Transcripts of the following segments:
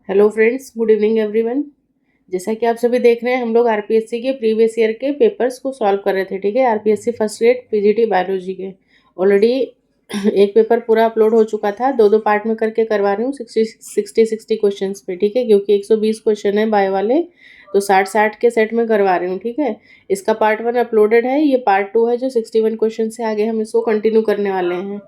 Hello friends, good evening everyone. जैसा कि आप सभी देख रहे हैं, हम लोग आरपीएससी के प्रीवियस ईयर के पेपर्स को सॉल्व कर रहे थे। ठीक है, RPSC first grade PGT biology के ऑलरेडी एक पेपर पूरा अपलोड हो चुका था। दो दो पार्ट में करके करवा रही हूँ 60 क्वेश्चन पे। ठीक है, क्योंकि 120 क्वेश्चन है बायो वाले, तो 60 के सेट में करवा रही हूँ। ठीक है, इसका पार्ट 1 अपलोडेड है, ये पार्ट 2 है जो 61 क्वेश्चन से आगे हम इसको कंटिन्यू करने वाले हैं।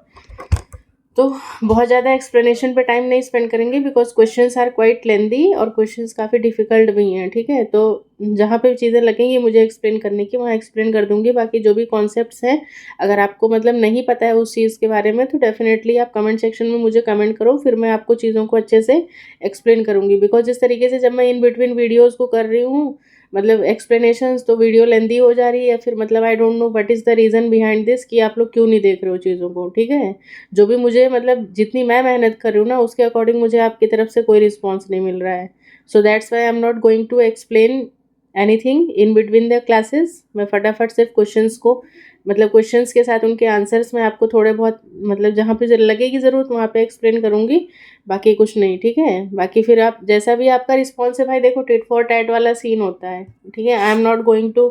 तो बहुत ज़्यादा एक्सप्लेनेशन पे टाइम नहीं स्पेंड करेंगे, बिकॉज क्वेश्चंस आर क्वाइट लेंदी और क्वेश्चंस काफ़ी डिफिकल्ट भी हैं। ठीक है, तो जहाँ पे चीज़ें लगेंगी मुझे एक्सप्लेन करने की, वहाँ एक्सप्लेन कर दूंगी। बाकी जो भी कॉन्सेप्ट्स हैं, अगर आपको मतलब नहीं पता है उस चीज़ के बारे में, तो डेफिनेटली आप कमेंट सेक्शन में मुझे कमेंट करो, फिर मैं आपको चीज़ों को अच्छे से एक्सप्लेन करूँगी। बिकॉज जिस तरीके से जब मैं इन बिटवीन वीडियोज़ को कर रही हूँ, मतलब एक्सप्लेनेशंस, तो वीडियो लेंदी हो जा रही है, या फिर मतलब आई don't know what is the reason behind this कि आप लोग क्यों नहीं देख रहे हो चीज़ों को। ठीक है, जो भी मुझे मतलब जितनी मैं मेहनत कर रही हूँ ना, उसके अकॉर्डिंग मुझे आपकी तरफ से कोई रिस्पॉन्स नहीं मिल रहा है। So that's why I am not going to explain anything in between the classes. मैं फटाफट सिर्फ क्वेश्चंस को, मतलब क्वेश्चंस के साथ उनके आंसर्स मैं आपको थोड़े बहुत, मतलब जहाँ पे लगेगी ज़रूरत वहाँ पे एक्सप्लेन करूँगी, बाकी कुछ नहीं। ठीक है, बाकी फिर आप जैसा भी आपका रिस्पॉन्स है भाई, देखो टिट फॉर टैट वाला सीन होता है। ठीक है, I am not going to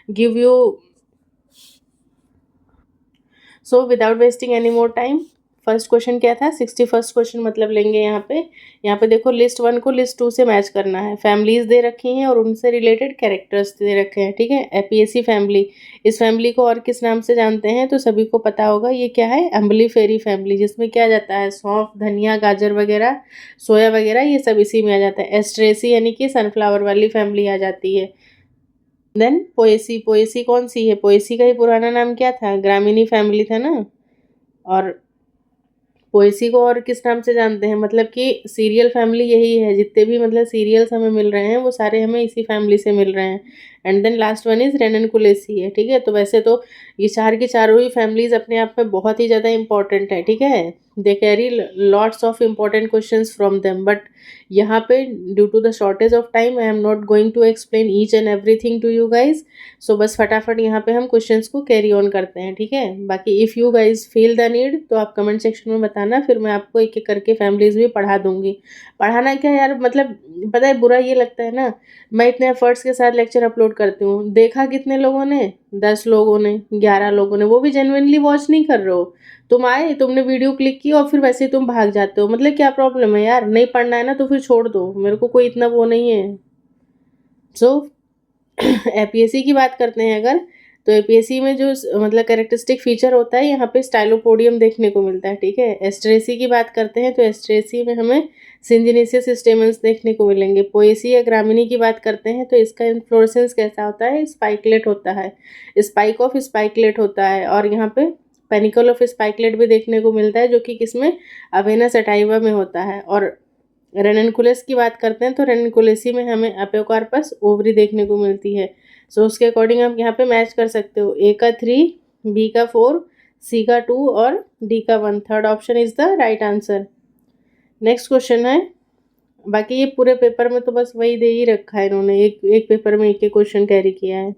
give you, so without wasting any more time, first question क्या था? 61st क्वेश्चन मतलब लेंगे यहाँ पे देखो, लिस्ट 1 को लिस्ट 2 से मैच करना है। फैमिलीज दे रखी हैं और उनसे रिलेटेड कैरेक्टर्स दे रखे हैं। ठीक है, एपीएसी फैमिली, इस फैमिली को और किस नाम से जानते हैं तो सभी को पता होगा, ये क्या है? अम्बलीफेरी फैमिली, जिसमें क्या जाता है? सौंफ, धनिया, गाजर वगैरह, सोया वगैरह, ये सब इसी में आ जाता है। एस्ट्रेसी यानी कि सनफ्लावर वाली फैमिली आ जाती है। देन पोएसी, पोएसी कौन सी है? पोएसी का ही पुराना नाम क्या था? ग्रामीणी फैमिली था ना। और पोएसी को और किस नाम से जानते हैं? मतलब कि सीरियल फैमिली यही है, जितने भी मतलब सीरियल्स हमें मिल रहे हैं वो सारे हमें इसी फैमिली से मिल रहे हैं। And then last one is ranunculaceae है। ठीक है, तो वैसे तो ये चार की चारों ही फैमिलीज अपने आप में बहुत ही ज़्यादा इंपॉर्टेंट है। ठीक है, they carry lots of important questions from them, but यहाँ पे due to the shortage of time I am not going to explain each and everything to you guys. So बस फटाफट यहाँ पे हम क्वेश्चंस को कैरी ऑन करते हैं। ठीक है, बाकी if you guys feel the need तो आप कमेंट सेक्शन में बताना, फिर मैं आपको एक एक करके फैमिलीज भी पढ़ा दूंगी। पढ़ाना क्या यार, मतलब पता है बुरा ये लगता है ना, मैं इतने एफर्ट्स के साथ लेक्चर अपलोड करती हूँ, देखा कितने लोगों ने? 10 लोगों ने, 11 लोगों ने, वो भी जेन्युइनली वॉच नहीं कर रहे हो। तुम आए, तुमने वीडियो क्लिक की और फिर वैसे ही तुम भाग जाते हो। मतलब क्या प्रॉब्लम है यार? नहीं पढ़ना है ना तो फिर छोड़ दो, मेरे को कोई इतना वो नहीं है। सो एपीएससी की बात करते हैं अगर, तो एपीएससी में जो मतलब कैरेक्टरिस्टिक फीचर होता है, यहाँ पे स्टाइलोपोडियम देखने को मिलता है। ठीक है, एस्ट्रेसी की बात करते हैं तो एस्ट्रेसी में हमें सिंजिनेसियस स्टेमन्स देखने को मिलेंगे। पोएसी या ग्रामीणी की बात करते हैं तो इसका इन्फ्लोरेसेंस कैसा होता है? स्पाइकलेट होता है, स्पाइक ऑफ स्पाइकलेट होता है। और यहाँ पे पेनिकल ऑफ स्पाइकलेट भी देखने को मिलता है, जो कि किसमें? अवेना सटाइवा में होता है। और रेननकुलेस की बात करते हैं तो रेननकुलेसी में हमें अपोकार्पस ओवरी देखने को मिलती है। सो उसके अकॉर्डिंग आप यहाँ पे मैच कर सकते हो, ए का 3, बी का 4, सी का 2 और डी का 1। Third option is the right answer. Next question है, बाकी ये पूरे पेपर में तो बस वही दे ही रखा है इन्होंने, एक एक पेपर में एक एक क्वेश्चन कैरी किया है।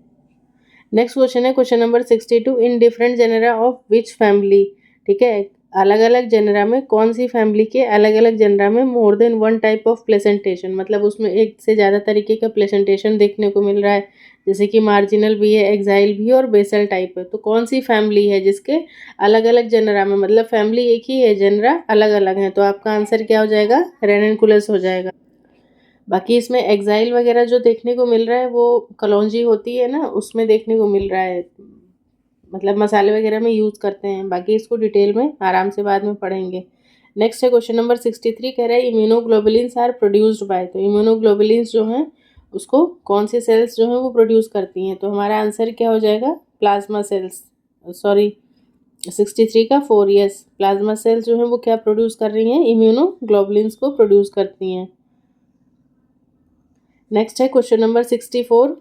नेक्स्ट क्वेश्चन है question number 62, in different genera of which family. ठीक है, अलग अलग जेनरा में कौन सी फैमिली के अलग अलग जेनरा में more than one type of placentation, मतलब उसमें एक से ज़्यादा तरीके का प्लेसेंटेशन देखने को मिल रहा है। जैसे कि मार्जिनल भी है, एक्साइल भी है और बेसल टाइप है। तो कौन सी फैमिली है जिसके अलग अलग जेनरा में, मतलब फैमिली एक ही है, जेनरा अलग अलग है, तो आपका आंसर क्या हो जाएगा? रेननकुलस हो जाएगा। बाकी इसमें एक्साइल वगैरह जो देखने को मिल रहा है वो कलौंजी होती है ना, उसमें देखने को मिल रहा है, मतलब मसाले वगैरह में यूज़ करते हैं। बाकी इसको डिटेल में आराम से बाद में पढ़ेंगे। नेक्स्ट है क्वेश्चन नंबर 63, कह रहा है इम्यूनोग्लोबुलिन्स आर प्रोड्यूस्ड बाय। तो इम्यूनोग्लोबुलिन्स जो हैं उसको कौन सी सेल्स जो हैं वो प्रोड्यूस करती हैं? तो हमारा आंसर क्या हो जाएगा? Plasma cells. सॉरी, 63 का 4, यस, प्लाज्मा सेल्स जो हैं वो क्या प्रोड्यूस कर रही हैं? इम्यूनोग्लोबुलिन्स को प्रोड्यूस करती हैं। नेक्स्ट है question number 64,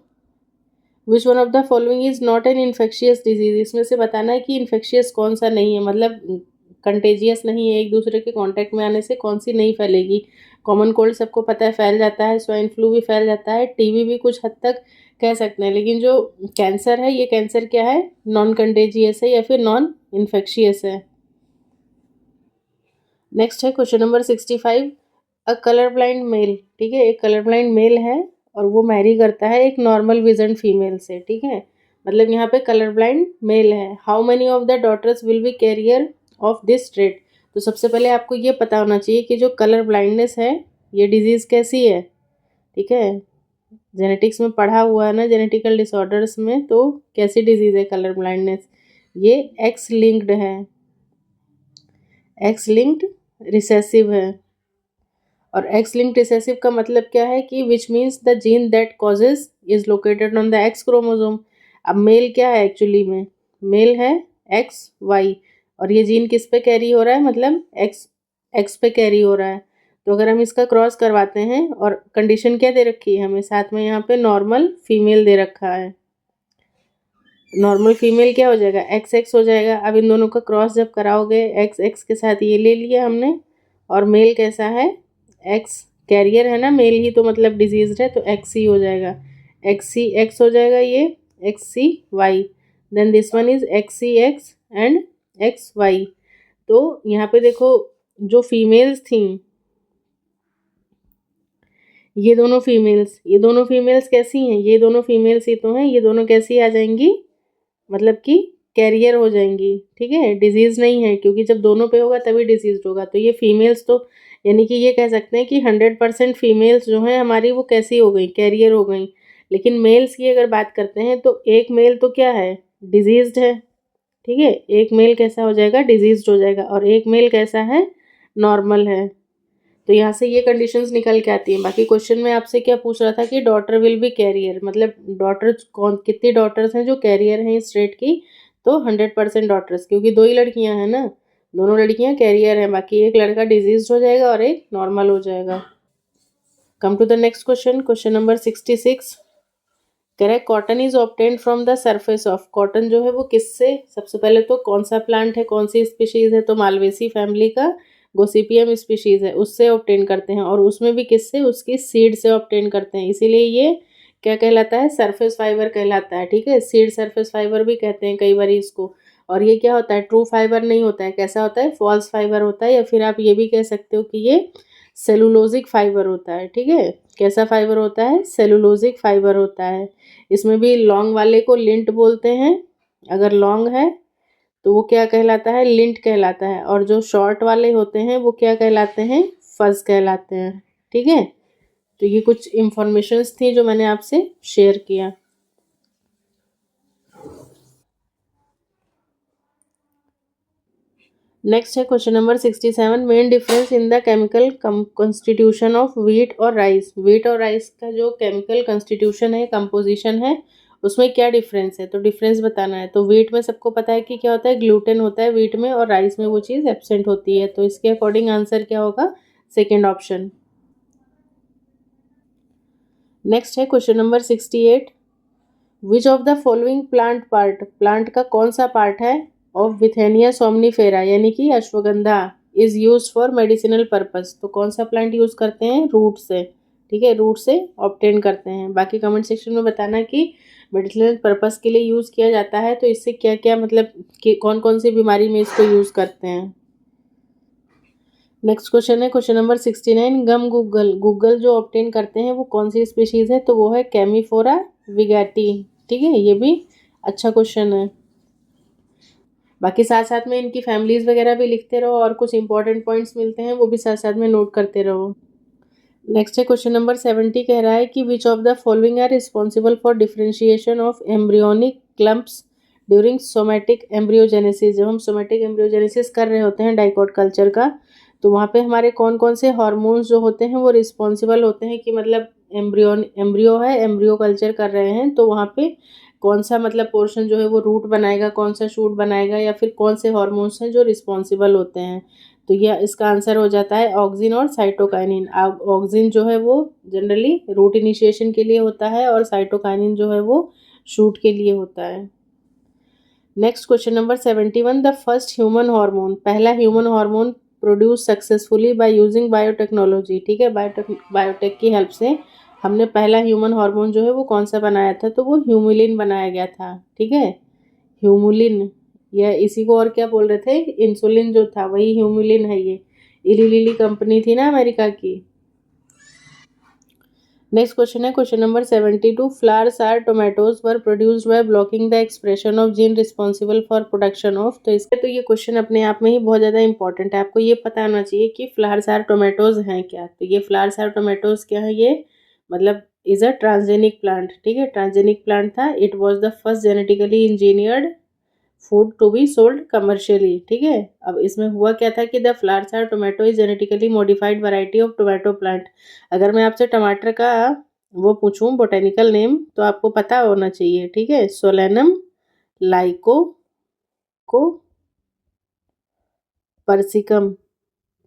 which one of the following is not an infectious disease. इसमें से बताना है कि इन्फेक्शियस कौन सा नहीं है, मतलब कंटेजियस नहीं है, एक दूसरे के कांटेक्ट में आने से कौन सी नहीं फैलेगी। कॉमन कोल्ड सबको पता है फैल जाता है, स्वाइन फ्लू भी फैल जाता है, टीबी भी कुछ हद तक कह सकते हैं, लेकिन जो कैंसर है, ये कैंसर क्या है? नॉन कंटेजियस है या फिर नॉन इन्फेक्शियस है। नेक्स्ट है क्वेश्चन नंबर 65, अ कलर ब्लाइंड मेल, ठीक है, एक कलर ब्लाइंड मेल है और वो मैरी करता है एक नॉर्मल विजन फीमेल से, ठीक है, मतलब यहाँ पे कलर ब्लाइंड मेल है। How many of the daughters will be carrier of this trait. तो सबसे पहले आपको ये पता होना चाहिए कि जो कलर ब्लाइंडनेस है ये डिजीज़ कैसी है, ठीक है, जेनेटिक्स में पढ़ा हुआ है ना, जेनेटिकल डिसऑर्डर्स में, तो कैसी डिजीज़ है कलर ब्लाइंडनेस, ये एक्स लिंक्ड है, एक्स लिंक्ड रिसेसिव है। और एक्स लिंक्ड रिसेसिव का मतलब क्या है कि which means the gene that causes is located on the x chromosome. अब मेल क्या है एक्चुअली में, मेल है एक्स वाई, और ये जीन किस पे कैरी हो रहा है, मतलब एक्स एक्स पे कैरी हो रहा है। तो अगर हम इसका क्रॉस करवाते हैं, और कंडीशन क्या दे रखी है हमें साथ में, यहाँ पे नॉर्मल फीमेल दे रखा है, नॉर्मल फीमेल क्या हो जाएगा, एक्स एक्स हो जाएगा। अब इन दोनों का क्रॉस जब कराओगे, एक्स एक्स के साथ ये ले लिया हमने, और मेल कैसा है, एक्स कैरियर है ना, मेल ही तो मतलब डिजीज है, तो एक्स ही हो जाएगा, एक्स सी एक्स हो जाएगा, ये X C Y, then this one is X C X and X Y. तो यहाँ पे देखो जो फीमेल्स थी, ये दोनों फीमेल्स कैसी हैं, ये दोनों फीमेल्स ही तो हैं, ये दोनों कैसी आ जाएंगी, मतलब कि कैरियर हो जाएंगी, ठीक है, डिजीज़ नहीं है, क्योंकि जब दोनों पे होगा तभी डिजीज होगा। तो ये फीमेल्स तो यानी कि ये कह सकते हैं कि 100% फीमेल्स जो हैं हमारी वो कैसी हो गई, कैरियर हो गई। लेकिन मेल्स की अगर बात करते हैं तो एक मेल तो क्या है, डिजीज्ड है, ठीक है, एक मेल कैसा हो जाएगा, डिजीज्ड हो जाएगा, और एक मेल कैसा है, नॉर्मल है। तो यहाँ से ये कंडीशंस निकल के आती हैं। बाकी क्वेश्चन में आपसे क्या पूछ रहा था कि डॉटर विल बी कैरियर, मतलब डॉटर कौन, कितनी डॉटर्स हैं जो कैरियर हैं इस ट्रेट की, तो 100% डॉटर्स, क्योंकि दो ही लड़कियां हैं ना, दोनों लड़कियां कैरियर हैं, बाकी एक लड़का डिजीज हो जाएगा और एक नॉर्मल हो जाएगा। Come to the next question, question number 66। Correct, cotton is obtained from the surface of, cotton जो है वो किससे, सबसे पहले तो कौन सा प्लांट है, कौन सी स्पीशीज है, तो मालवेसी फैमिली का गोसिपियम स्पीशीज है, उससे ऑब्टेन करते हैं, और उसमें भी किससे, उसकी सीड से ऑब्टेन करते हैं, इसीलिए ये क्या कहलाता है, सरफेस फाइबर कहलाता है, ठीक है, सीड सरफेस फाइबर भी कहते हैं कई बार इसको। और ये क्या होता है, ट्रू फाइबर नहीं होता है, कैसा होता है, फॉल्स फाइबर होता है, या फिर आप ये भी कह सकते हो कि ये सेलुलोजिक फाइबर होता है, ठीक है, कैसा फाइबर होता है, सेलुलोजिक फाइबर होता है। इसमें भी लॉन्ग वाले को लिंट बोलते हैं, अगर लॉन्ग है तो वो क्या कहलाता है, लिंट कहलाता है, और जो शॉर्ट वाले होते हैं वो क्या कहलाते हैं, फज कहलाते हैं, ठीक है। तो ये कुछ इंफॉर्मेशंस थी जो मैंने आपसे शेयर किया। नेक्स्ट है question number 67, main difference in the chemical constitution of wheat और राइस। व्हीट और राइस का जो केमिकल कॉन्स्टिट्यूशन है, कंपोजिशन है, उसमें क्या डिफरेंस है, तो डिफरेंस बताना है। तो व्हीट में सबको पता है कि क्या होता है, ग्लूटेन होता है व्हीट में, और राइस में वो चीज़ एब्सेंट होती है, तो इसके अकॉर्डिंग आंसर क्या होगा, सेकेंड ऑप्शन। नेक्स्ट है question number 68, which of the following plant part, plant का कौन सा पार्ट है ऑफ विथेनिया सोमनीफेरा यानी कि ashwagandha is use for medicinal purpose. तो कौन सा प्लांट यूज करते हैं, रूट से, ठीक है, रूट से ऑब्टेन करते हैं। बाकी कमेंट सेक्शन में बताना कि मेडिसिनल पर्पस के लिए यूज़ किया जाता है तो इससे क्या क्या, मतलब कि कौन कौन सी बीमारी में इसको यूज़ करते हैं। नेक्स्ट क्वेश्चन है क्वेश्चन नंबर 69, गम गूगल, गूगल जो ऑब्टेन करते हैं वो कौन सी स्पीशीज़ है, तो वो है कैमीफोरा विगैटी, ठीक है, ये भी अच्छा क्वेश्चन है। बाकी साथ साथ में इनकी फैमिलीज़ वगैरह भी लिखते रहो, और कुछ इंपॉर्टेंट पॉइंट्स मिलते हैं वो भी साथ साथ में नोट करते रहो। नेक्स्ट है क्वेश्चन नंबर 70, कह रहा है कि which of the following are responsible for differentiation of embryonic clumps during somatic embryogenesis. जब हम सोमैटिक एम्ब्रियोजेनेसिस कर रहे होते हैं डाइकोट कल्चर का, तो वहाँ पे हमारे कौन कौन से हार्मोन्स जो होते हैं वो रिस्पॉन्सिबल होते हैं कि मतलब एम्ब्रियो है, एम्ब्रियो कल्चर कर रहे हैं, तो वहाँ पे कौन सा मतलब पोर्शन जो है वो रूट बनाएगा, कौन सा शूट बनाएगा, या फिर कौन से हार्मोन्स हैं जो रिस्पॉन्सिबल होते हैं। तो यह इसका आंसर हो जाता है ऑक्सिन और साइटोकाइनिन। ऑक्सिन जो है वो जनरली रूट इनिशिएशन के लिए होता है, और साइटोकाइनिन जो है वो शूट के लिए होता है। Next question number 71, the first human hormone, पहला human hormone produce successfully by using biotechnology, ठीक है, बायोटेक की हेल्प से हमने पहला ह्यूमन हार्मोन जो है वो कौन सा बनाया था, तो वो ह्यूमुलिन बनाया गया था, ठीक है, ह्यूमुलिन, या इसी को और क्या बोल रहे थे, इंसुलिन जो था वही ह्यूमुलिन है। ये इली लिली कंपनी थी ना अमेरिका की, नेक्स्ट क्वेश्चन है question number 72, Flavr Savr tomatoes were produced by blocking the expression of gene responsible for production of. तो इसके तो ये क्वेश्चन अपने आप में ही बहुत ज़्यादा इंपॉर्टेंट है, आपको ये पता होना चाहिए कि फ्लावर्स आर टोमेटोज हैं क्या। तो ये फ्लावर्स आर टोमेटोज क्या है, ये मतलब इज अ ट्रांसजेनिक प्लांट, ठीक है, ट्रांसजेनिक प्लांट था। It was the first genetically engineered food to be sold commercially, ठीक है। अब इसमें हुआ क्या था कि the Flavr Savr tomato is genetically modified variety of tomato plant. अगर मैं आपसे टमाटर का वो पूछूं बोटेनिकल नेम तो आपको पता होना चाहिए, ठीक है, सोलेनम लाइको को पर्सिकम,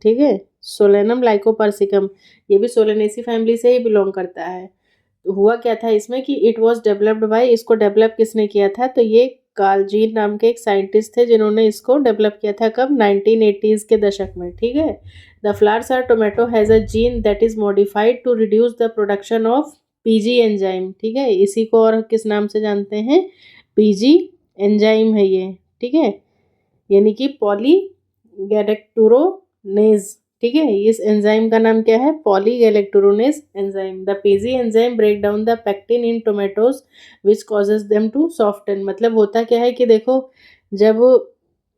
ठीक है, सोलेनम लाइकोपर्सिकम। ये भी सोलेनेसी फैमिली से ही बिलोंग करता है। तो हुआ क्या था इसमें कि इट वाज डेवलप्ड बाय, इसको डेवलप किसने किया था, तो ये कार्लजीन नाम के एक साइंटिस्ट थे जिन्होंने इसको डेवलप किया था कब, 1980s के दशक में, ठीक है। The Flavr Savr tomato has a gene that is modified to reduce the production of PG enzyme, ठीक है। इसी को और किस नाम से जानते हैं, पीजी एंजाइम है ये, ठीक है, यानी कि पॉली गैलेक्टुरोनेज, ठीक है। इस एंजाइम का नाम क्या है, polygalacturonase enzyme. The PG enzyme break down the pectin in tomatoes which causes them to soften. मतलब होता क्या है कि देखो, जब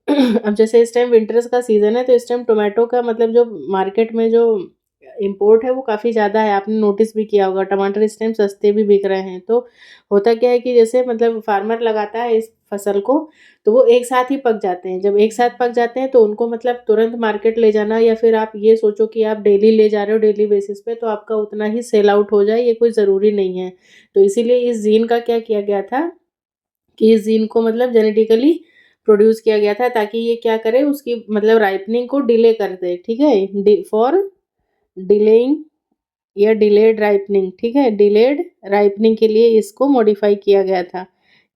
अब जैसे इस टाइम विंटर्स का सीजन है तो इस टाइम टोमेटो का मतलब जो मार्केट में जो इम्पोर्ट है वो काफ़ी ज़्यादा है, आपने नोटिस भी किया होगा, टमाटर इस टाइम सस्ते भी बिक रहे हैं। तो होता क्या है कि जैसे मतलब फार्मर लगाता है इस फसल को तो वो एक साथ ही पक जाते हैं। जब एक साथ पक जाते हैं तो उनको मतलब तुरंत मार्केट ले जाना, या फिर आप ये सोचो कि आप डेली ले जा रहे हो डेली बेसिस पे, तो आपका उतना ही सेल आउट हो जाए ये कोई ज़रूरी नहीं है। तो इसीलिए इस जीन का क्या किया गया था कि इस जीन को मतलब जेनेटिकली प्रोड्यूस किया गया था ताकि ये क्या करे, उसकी मतलब राइपनिंग को डिले कर दे, ठीक है, फॉर डिलेइंग या डिलेड राइपनिंग, ठीक है, डिलेड राइपनिंग के लिए इसको मॉडिफाई किया गया था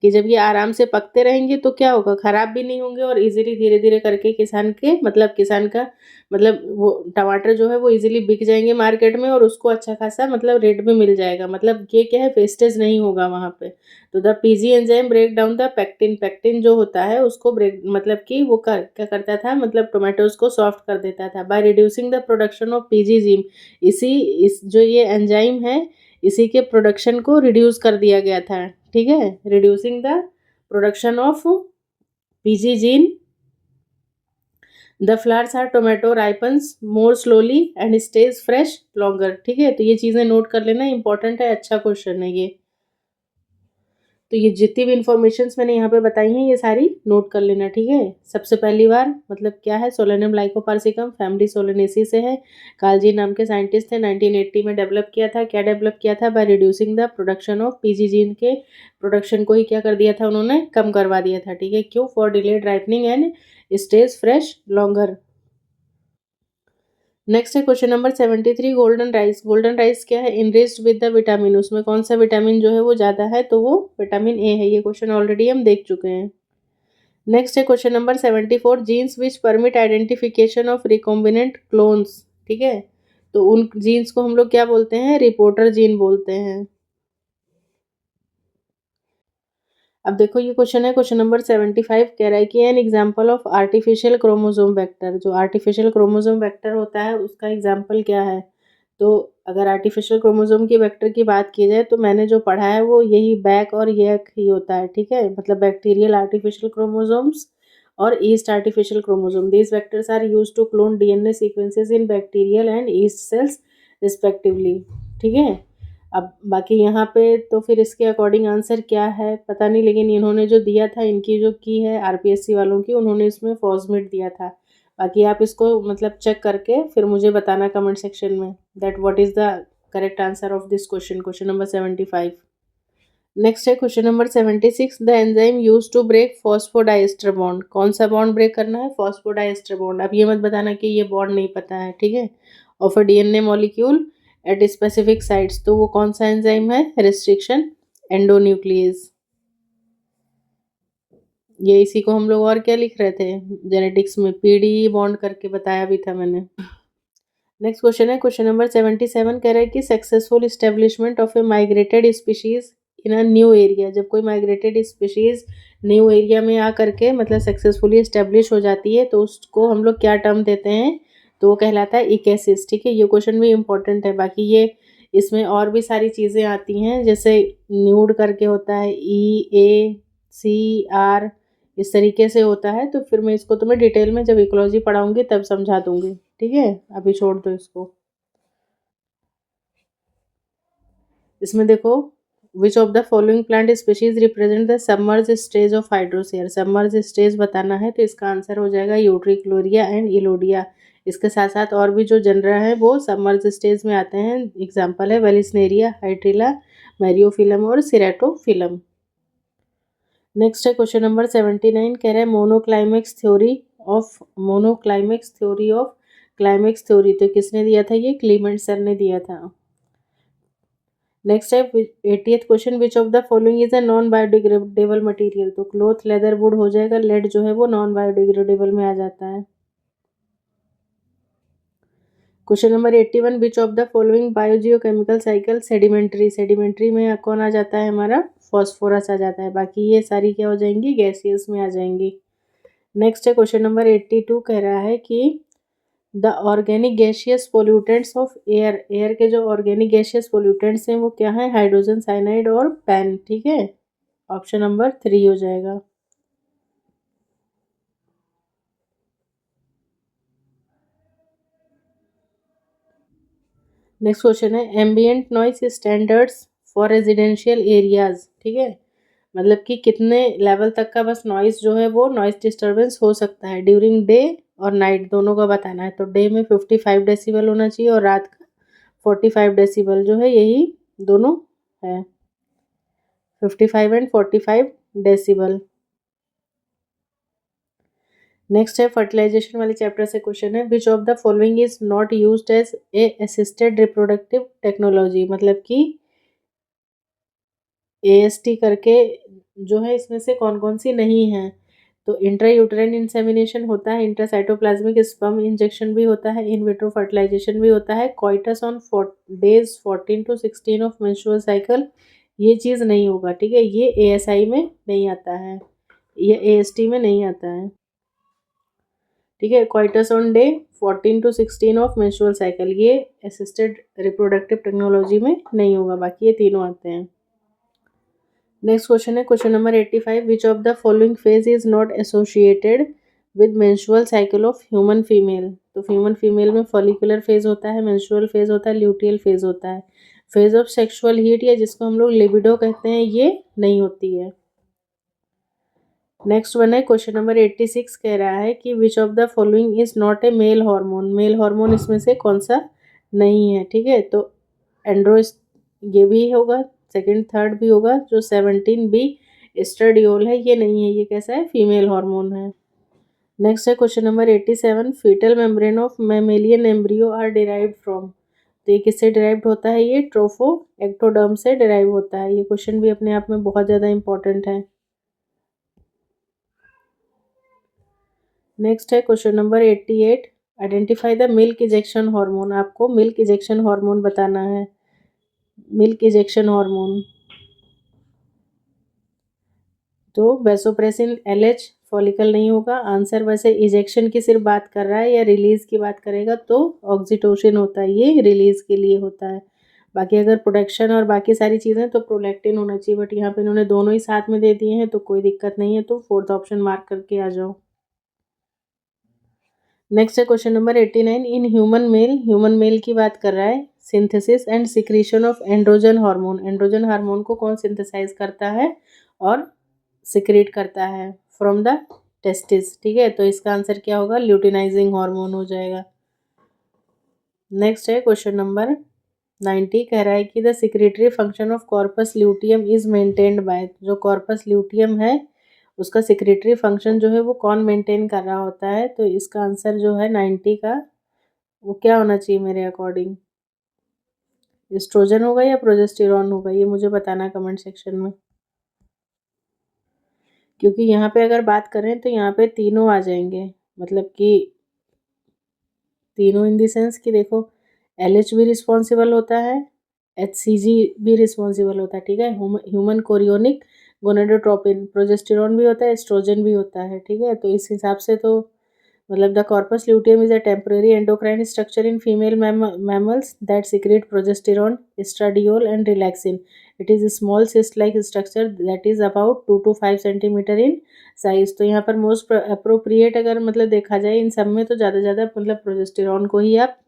कि जब ये आराम से पकते रहेंगे तो क्या होगा, ख़राब भी नहीं होंगे और इजीली धीरे धीरे करके किसान के मतलब किसान का मतलब वो टमाटर जो है वो इजीली बिक जाएंगे मार्केट में और उसको अच्छा खासा मतलब रेट भी मिल जाएगा। मतलब ये क्या है, वेस्टेज नहीं होगा वहाँ पे। तो the PG enzyme break down the pectin, pectin जो होता है उसको ब्रेक मतलब कि वो क्या करता था, मतलब टोमेटोज को सॉफ्ट कर देता था by reducing the production of PG gym. इस जो ये एंजाइम है इसी के प्रोडक्शन को रिड्यूस कर दिया गया था, ठीक है, reducing the production of PG gene. The Flavr Savr tomato ripens more slowly and stage fresh longer, ठीक है। तो ये चीज़ें नोट कर लेना, इंपॉर्टेंट है, अच्छा क्वेश्चन है ये। तो ये जितनी भी इन्फॉर्मेशंस मैंने यहाँ पे बताई हैं ये सारी नोट कर लेना, ठीक है। सबसे पहली बार मतलब क्या है, सोलेनम लाइकोपर्सिकम, फैमिली सोलेनेसी से है। कालजी नाम के साइंटिस्ट थे, 1980 में डेवलप किया था। क्या डेवलप किया था, by reducing the production of PG gene के प्रोडक्शन को ही क्या कर दिया था उन्होंने, कम करवा दिया था, ठीक है। क्यों, for delayed ripening and stage fresh longer. Next है question number 73, golden rice. Golden rice क्या है, इनरिच्ड विद द विटामिन, उसमें कौन सा विटामिन जो है वो ज़्यादा है, तो वो विटामिन ए है। ये क्वेश्चन ऑलरेडी हम देख चुके हैं। नेक्स्ट है question number 74, jeans which permit identification of recombinant clones, ठीक है। तो उन जीन्स को हम लोग क्या बोलते हैं, रिपोर्टर जीन बोलते हैं। अब देखो ये क्वेश्चन है क्वेश्चन नंबर 75, कह रहा है कि an example of artificial chromosome vector, जो आर्टिफिशियल क्रोमोसोम वेक्टर होता है उसका एग्जाम्पल क्या है। तो अगर आर्टिफिशियल क्रोमोसोम की वेक्टर की बात की जाए तो मैंने जो पढ़ा है वो यही बैक और यक ही होता है, ठीक है। मतलब बैक्टीरियल आर्टिफिशियल क्रोमोसोम्स और yeast artificial chromosome, these vectors are use to clone DNA sequences in bacterial and yeast cells respectively, ठीक है। अब बाकी यहाँ पे तो फिर इसके अकॉर्डिंग आंसर क्या है पता नहीं, लेकिन इन्होंने जो दिया था इनकी जो की है आरपीएससी वालों की, उन्होंने इसमें फॉस्मेट दिया था। बाकी आप इसको मतलब चेक करके फिर मुझे बताना कमेंट सेक्शन में that what is the correct answer of this question, question number 75। Next है question number 76, the enzyme use to break phosphodiester bond. कौन सा बॉन्ड ब्रेक करना है, फॉस्फोडाइस्टर बॉन्ड। अब ये मत बताना कि ये बॉन्ड नहीं पता है, ठीक है। Of a DNA molecule at specific sites, तो वो कौन सा एंजाइम है, रिस्ट्रिक्शन एंडोन्यूक्लियस। ये इसी को हम लोग और क्या लिख रहे थे जेनेटिक्स में, पीडी बॉन्ड करके बताया भी था मैंने। नेक्स्ट क्वेश्चन है क्वेश्चन नंबर 77, कह रहा है कि successful establishment of A migrated species in a new area. जब कोई माइग्रेटेड स्पीशीज न्यू एरिया में आ करके मतलब सक्सेसफुली इस्टेब्लिश हो जाती है तो उसको हम लोग क्या टर्म देते हैं, तो वो कहलाता है इकेसिस, ठीक है। ये क्वेश्चन भी इंपॉर्टेंट है। बाकी ये इसमें और भी सारी चीज़ें आती हैं, जैसे न्यूड करके होता है, EACR, इस तरीके से होता है। तो फिर मैं इसको तुम्हें डिटेल में जब इकोलॉजी पढ़ाऊंगी तब समझा दूंगी, ठीक है। अभी छोड़ दो इसको। इसमें देखो, which of the following plant species represent the submerge stage of hydrosere. Submerge stage बताना है तो इसका आंसर हो जाएगा यूट्रिक्लोरिया एंड इलोडिया। इसके साथ साथ और भी जो जनरा है वो सबमर्ज स्टेज में आते हैं। एग्जाम्पल है वेलिस्नेरिया, हाइड्रिला, मैरियोफिलम और सिरेटोफिलम। नेक्स्ट है क्वेश्चन नंबर 79, कह रहा है मोनोक्लाइमेक्स थ्योरी ऑफ क्लाइमेक्स थ्योरी। तो किसने दिया था? ये क्लीमेंट सर ने दिया था। नेक्स्ट है 80th question, which of the following is a non biodegradable material. तो क्लोथ, लेदर, वुड हो जाएगा। लेड जो है वो नॉन बायोडिग्रेडेबल में आ जाता है। Question number 81, which of the following biogeochemical cycle sedimentary. Sedimentary में कौन आ जाता है? हमारा फॉस्फोरस आ जाता है। बाकी ये सारी क्या हो जाएंगी? गैसियस में आ जाएंगी। नेक्स्ट है क्वेश्चन नंबर 82, कह रहा है कि the organic gaseous pollutants of air. Air के जो ऑर्गेनिक गैशियस पोल्यूटेंट्स हैं वो क्या है? हाइड्रोजन साइनाइड और पैन, ठीक है। ऑप्शन नंबर 3 हो जाएगा। नेक्स्ट क्वेश्चन है ambient noise standards for residential areas, ठीक है। मतलब कि कितने लेवल तक का बस नॉइस जो है वो नॉइस डिस्टर्बेंस हो सकता है ड्यूरिंग डे और नाइट दोनों का बताना है। तो डे में 55 डेसिबल होना चाहिए और रात का 45 डेसिबल जो है, यही दोनों है, 55 एंड 45 डेसिबल। नेक्स्ट है फर्टिलाइजेशन वाले चैप्टर से क्वेश्चन है, which of the following is not used as a assisted reproductive technology. मतलब कि AST करके जो है इसमें से कौन कौन सी नहीं है। तो इंट्रा यूटेराइन इंसेमिनेशन होता है, इंट्रासाइटोप्लाज्मिक स्पर्म इंजेक्शन भी होता है, इन विट्रो फर्टिलाइजेशन भी होता है, coitus on days 14 to 16 of menstrual cycle, ये चीज़ नहीं होगा, ठीक है। ये ASI में नहीं आता है, ये AST में नहीं आता है, ठीक है। Coitus on day 14 to 16 of menstrual cycle, ये असिस्टेड रिप्रोडक्टिव टेक्नोलॉजी में नहीं होगा। बाकी ये तीनों आते हैं। नेक्स्ट क्वेश्चन है question number 85, which of the following phase is not associated with menstrual cycle of human female. तो ह्यूमन फीमेल में फॉलिकुलर फेज होता है, मेंस्ट्रुअल फेज होता है, ल्यूटियल फेज होता है। फेज ऑफ सेक्सुअल हीट या जिसको हम लोग लिबिडो कहते हैं, ये नहीं होती है। नेक्स्ट वन है क्वेश्चन नंबर 86, कह रहा है कि which of the following is not a male hormone. Male hormone इसमें से कौन सा नहीं है, ठीक है। तो एंड्रोस, ये भी होगा, सेकंड थर्ड भी होगा। जो 17B एस्ट्राडियोल है ये नहीं है, ये कैसा है? फीमेल हार्मोन है। नेक्स्ट है question number 87, foetal membrane of mammalian embryo are derived from. तो ये किससे डिराइव्ड होता है? ये ट्रोफो एक्टोडर्म से डिराइव होता है। ये क्वेश्चन भी अपने आप में बहुत ज़्यादा इंपॉर्टेंट है। नेक्स्ट है question number 88, identify the milk ejection hormone. आपको मिल्क इजेक्शन हार्मोन बताना है। मिल्क इजेक्शन हार्मोन, तो वैसोप्रेसिन LH, फॉलिकल नहीं होगा आंसर। वैसे इजेक्शन की सिर्फ बात कर रहा है या रिलीज की बात करेगा तो ऑक्सीटोसिन होता है, ये रिलीज के लिए होता है। बाकी अगर प्रोडक्शन और बाकी सारी चीज़ें तो प्रोलैक्टिन होना चाहिए, बट यहाँ पे इन्होंने दोनों ही साथ में दे दिए हैं तो कोई दिक्कत नहीं है। तो फोर्थ ऑप्शन मार्क करके आ जाओ। नेक्स्ट है question number 89, in human male की बात कर रहा है। Synthesis and secretion of androgen hormone. Androgen hormone को कौन सिंथेसाइज करता है और सिक्रीट करता है? फ्रॉम द टेस्टिस, ठीक है। तो इसका आंसर क्या होगा? ल्यूटिनाइजिंग हार्मोन हो जाएगा। नेक्स्ट है क्वेश्चन नंबर 90, कह रहा है कि the secretory function of corpus luteum is maintained by. जो कॉर्पस ल्यूटियम है उसका सिक्रेटरी फंक्शन जो है वो कौन मेंटेन कर रहा होता है? तो इसका आंसर जो है 90 का, वो क्या होना चाहिए मेरे अकॉर्डिंग? एस्ट्रोजन होगा या प्रोजेस्टेरॉन होगा? ये मुझे बताना कमेंट सेक्शन में, क्योंकि यहाँ पे अगर बात करें तो यहाँ पे तीनों आ जाएंगे। मतलब कि तीनों इन दी सेंस कि देखो, LH भी रिस्पॉन्सिबल होता है, HCG भी रिस्पॉन्सिबल होता है, ठीक है। ह्यूमन कोरियोनिक गोनेडोट्रोपिन, प्रोजेस्टेरॉन भी होता है, एस्ट्रोजन भी होता है, ठीक है। तो इस हिसाब से तो मतलब the corpus luteum is a temporary endocrine structure in female mammals that secrete progesterone, estradiol and relaxin. It is small cyst like structure that is about 2 to 5 centimetre in size. तो यहाँ पर मोस्ट अप्रोप्रिएट अगर मतलब देखा जाए इन सब में तो ज़्यादा ज़्यादा मतलब प्रोजेस्टेरॉन को ही आप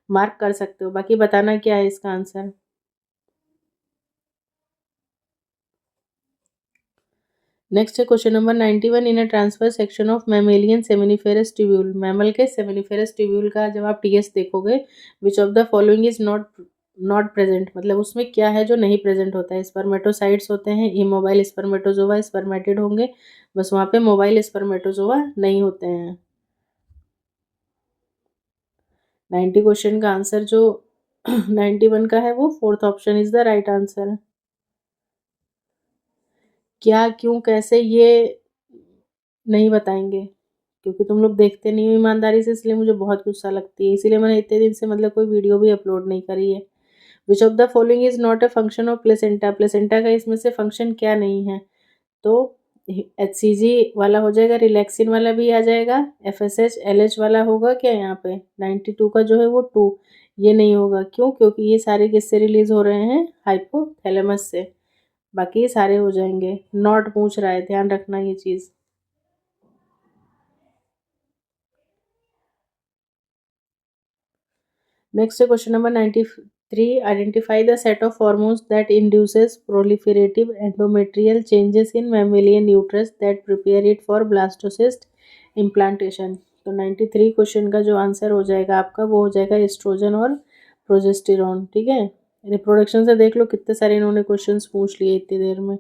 मार्क कर सकते हो. बाकी बताना क्या है इसका आंसर. नेक्स्ट है question number 91. In a transfer section of mammalian seminiferous tubule. Mammal के सेमिनिफेरस ट्यूब्यूल का जब आप टीएस देखोगे, विच of the following is not not present, मतलब उसमें क्या है जो नहीं प्रेजेंट होता है. स्पर्मेटोसाइट्स होते हैं, इमोबाइल स्पर्मेटोजोवा स्पर्मेटिड होंगे, बस वहाँ पे मोबाइल स्पर्मेटोजोवा नहीं होते हैं. 90 क्वेश्चन का आंसर जो 91 का है वो fourth option is the right answer. क्या, क्यों, कैसे, ये नहीं बताएंगे क्योंकि तुम लोग देखते नहीं हो ईमानदारी से, इसलिए मुझे बहुत गुस्सा लगती है. इसीलिए मैंने इतने दिन से मतलब कोई वीडियो भी अपलोड नहीं करी है. Which of the following is not a function of placenta. Placenta का इसमें से फंक्शन क्या नहीं है. तो HCG वाला हो जाएगा, रिलैक्सिन वाला भी आ जाएगा, FSH LH वाला होगा क्या यहाँ पे. 92 का जो है वो 2, ये नहीं होगा. क्यों, क्योंकि ये सारे किससे रिलीज हो रहे हैं, हाइपोथैलेमस से. बाकी ये सारे हो जाएंगे. नॉट पूछ रहा है, ध्यान रखना ये चीज़. नेक्स्ट है question number 93. Identify the set of hormones that induces proliferative endometrial changes in mammalian uterus that prepare it for blastocyst implantation. तो 93 क्वेश्चन का जो आंसर हो जाएगा आपका वो हो जाएगा एस्ट्रोजन और प्रोजेस्टेरॉन. ठीक है, रिप्रोडक्शन से देख लो कितने सारे इन्होंने क्वेश्चंस पूछ लिए इतनी देर में.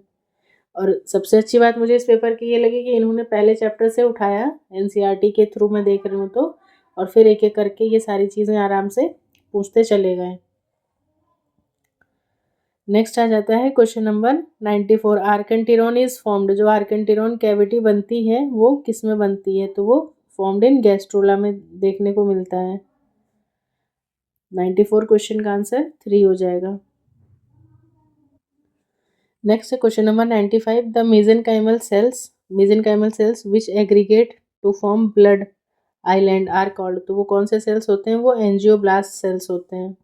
और सबसे अच्छी बात मुझे इस पेपर की ये लगी कि इन्होंने पहले चैप्टर से उठाया, एनसीईआरटी के थ्रू मैं देख रही हूँ तो, और फिर एक एक करके ये सारी चीज़ें आराम से पूछते चले गए. नेक्स्ट आ जाता है question number 94. Archenteron is formed. जो आर्केंटिरॉन कैविटी बनती है वो किस में बनती है, तो वो फॉर्म्ड इन गैस्ट्रोला में देखने को मिलता है. 94 क्वेश्चन का आंसर 3 हो जाएगा. नेक्स्ट है question number 95. The mesenchymal cells विच aggregate to form blood island are called. तो वो कौन से सेल्स होते हैं, वो एंजियोब्लास्ट सेल्स होते हैं.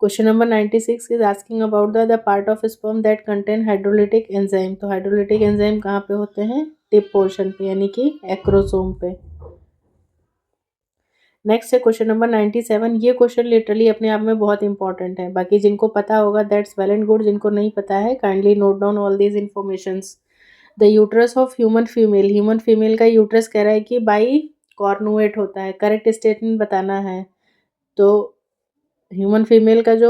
Question number 96 is asking about the part of sperm that contain hydrolytic enzyme. तो हाइड्रोलिटिक एंजाइम कहाँ पे होते हैं, टिप पोर्शन पे यानी कि एक्रोसोम पे. नेक्स्ट है क्वेश्चन नंबर 97. ये क्वेश्चन लिटरली अपने आप में बहुत इंपॉर्टेंट है. बाकी जिनको पता होगा दैट्स वेल एंड गुड, जिनको नहीं पता है kindly note down all these informations. The uterus of human female का यूट्रस कह रहा है कि बाई कॉर्नुएट होता है. करेक्ट स्टेटमेंट बताना है. तो ह्यूमन फीमेल का जो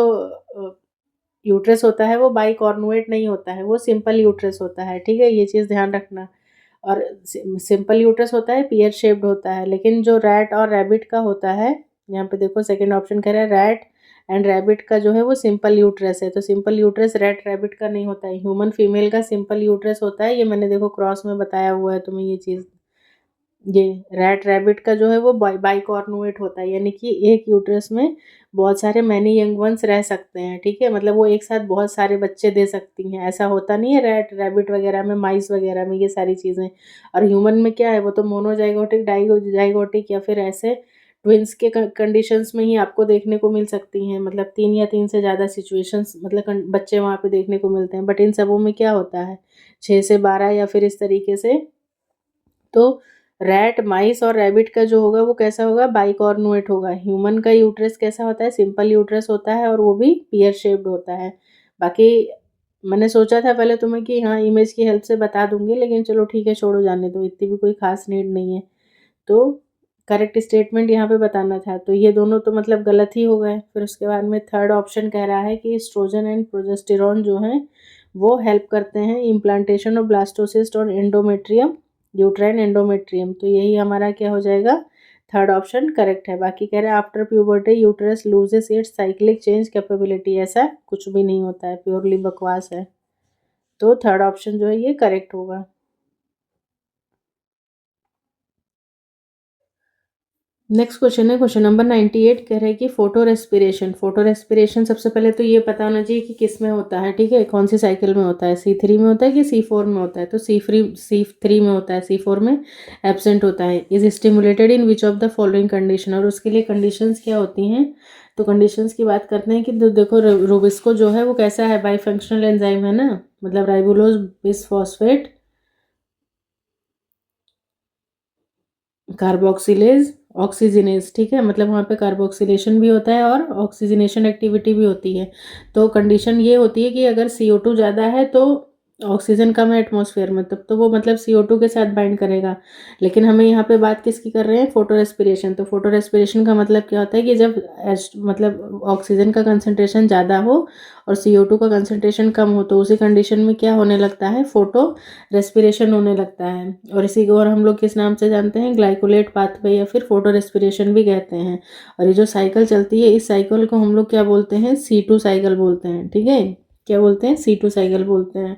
यूट्रस होता है वो बाई कॉर्नुएट नहीं होता है, वो सिंपल यूट्रस होता है. ठीक है, ये चीज़ ध्यान रखना. और सिंपल यूट्रस होता है, पीयर शेप्ड होता है. लेकिन जो रैट और रैबिट का होता है, यहाँ पे देखो सेकंड ऑप्शन कह रहा है रैट एंड रैबिट का जो है वो सिंपल यूट्रस है. तो सिंपल यूट्रस रैट रैबिट का नहीं होता है, ह्यूमन फीमेल का सिंपल यूट्रस होता है. ये मैंने देखो क्रॉस में बताया हुआ है तुम्हें ये चीज़. ये रैट रैबिट का जो है वो बाइकॉर्नुएट होता है, यानी कि एक यूट्रस में बहुत सारे मैनी यंग वंस रह सकते हैं. ठीक है, मतलब वो एक साथ बहुत सारे बच्चे दे सकती हैं. ऐसा होता नहीं है रैट रैबिट वगैरह में, माइस वगैरह में, ये सारी चीज़ें. और ह्यूमन में क्या है, वो तो मोनोजाइगोटिक डाइगोटिक या फिर ऐसे ट्विंस के कंडीशंस में ही आपको देखने को मिल सकती हैं. मतलब 3 या 3 से ज़्यादा सिचुएशंस, मतलब बच्चे वहाँ पे देखने को मिलते हैं. बट इन सबों में क्या होता है, 6 से 12 या फिर इस तरीके से. तो रैट, माइस और रैबिट का जो होगा वो कैसा होगा, बाइकॉर्नुएट होगा. ह्यूमन का यूट्रस कैसा होता है, सिंपल यूट्रस होता है और वो भी पीयर शेप्ड होता है. बाकी मैंने सोचा था पहले तुम्हें कि हाँ इमेज की हेल्प से बता दूंगी, लेकिन चलो ठीक है, छोड़ो, जाने दो, इतनी भी कोई खास नीड नहीं है. तो करेक्ट स्टेटमेंट यहाँ पे बताना था. तो ये दोनों तो मतलब गलत ही हो गए. फिर उसके बाद में थर्ड ऑप्शन कह रहा है कि एस्ट्रोजन एंड प्रोजेस्टेरॉन जो हैं वो हेल्प करते हैं इम्प्लांटेशन ऑफ ब्लास्टोसिस्ट और एंडोमेट्रियम, यूट्राइन एंडोमेट्रियम. तो यही हमारा क्या हो जाएगा, थर्ड ऑप्शन करेक्ट है. बाकी कह रहे हैं after puberty uterus loses it's cyclic change capability. ऐसा कुछ भी नहीं होता है, प्योरली बकवास है. तो थर्ड ऑप्शन जो है ये करेक्ट होगा. नेक्स्ट क्वेश्चन है क्वेश्चन नंबर 98, कह रहा है कि फोटो रेस्पिरेशन। फोटो रेस्पिरेशन सबसे पहले तो ये पता होना चाहिए कि किस में होता है, ठीक है, कौन सी साइकिल में होता है, C3 में होता है कि C4 में होता है। तो C3 में होता है, C4 में एब्सेंट होता है। Is stimulated in which of the following condition, और उसके लिए कंडीशंस क्या होती हैं। तो कंडीशंस की बात करते हैं कि देखो रोबिस्को जो है वो कैसा है, बाई फंक्शनल एंजाइम है ना, मतलब राइबोलोज बिसफॉस्फेट कार्बोक्सिलेज ऑक्सीजनेज, ठीक है, मतलब वहाँ पे कार्बोक्सिलेशन भी होता है और ऑक्सीजनेशन एक्टिविटी भी होती है। तो कंडीशन ये होती है कि अगर CO2 ज़्यादा है तो ऑक्सीजन कम है एटमॉस्फेयर में, तब तो वो मतलब CO2 के साथ बाइंड करेगा। लेकिन हमें यहाँ पे बात किसकी कर रहे हैं, फोटो रेस्पिरेशन। तो फोटो रेस्पिरेशन का मतलब क्या होता है कि जब मतलब ऑक्सीजन का कंसनट्रेशन ज़्यादा हो और CO2 का कंसनट्रेशन कम हो, तो उसी कंडीशन में क्या होने लगता है, फोटो रेस्पिरेशन होने लगता है। और इसी को और हम लोग किस नाम से जानते हैं, ग्लाइकोलेट पाथवे या फिर फोटो रेस्पिरेशन भी कहते हैं। और ये जो साइकिल चलती है, इस साइकिल को हम लोग क्या बोलते हैं, C2 साइकिल बोलते हैं, ठीक है, क्या बोलते हैं, C2 साइकिल बोलते हैं।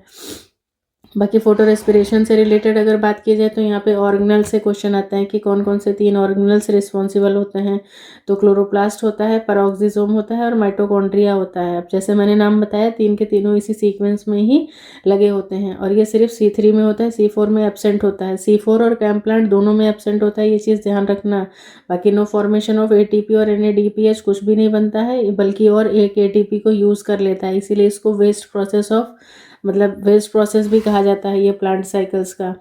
बाकी फोटो रेस्पिरेशन से रिलेटेड अगर बात की जाए तो यहाँ पे ऑर्गेनल से क्वेश्चन आता है कि कौन कौन से 3 ऑर्गेनल्स रिस्पॉन्सिबल होते हैं। तो क्लोरोप्लास्ट होता है, पेरोक्सिसोम होता है और माइटोकॉन्ड्रिया होता है। अब जैसे मैंने नाम बताया, 3 के तीनों इसी सीक्वेंस में ही लगे होते हैं, और ये सिर्फ C3 में होता है, C4 में एब्सेंट होता है। C4 और कैम्प्लांट दोनों में एब्सेंट होता है, ये चीज़ ध्यान रखना। बाकी नो फॉर्मेशन ऑफ ATP और NADPH कुछ भी नहीं बनता है, बल्कि और एक ATP को यूज़ कर लेता है, इसीलिए इसको वेस्ट प्रोसेस ऑफ, मतलब वेस्ट प्रोसेस भी कहा जाता है ये प्लांट साइकिल्स का।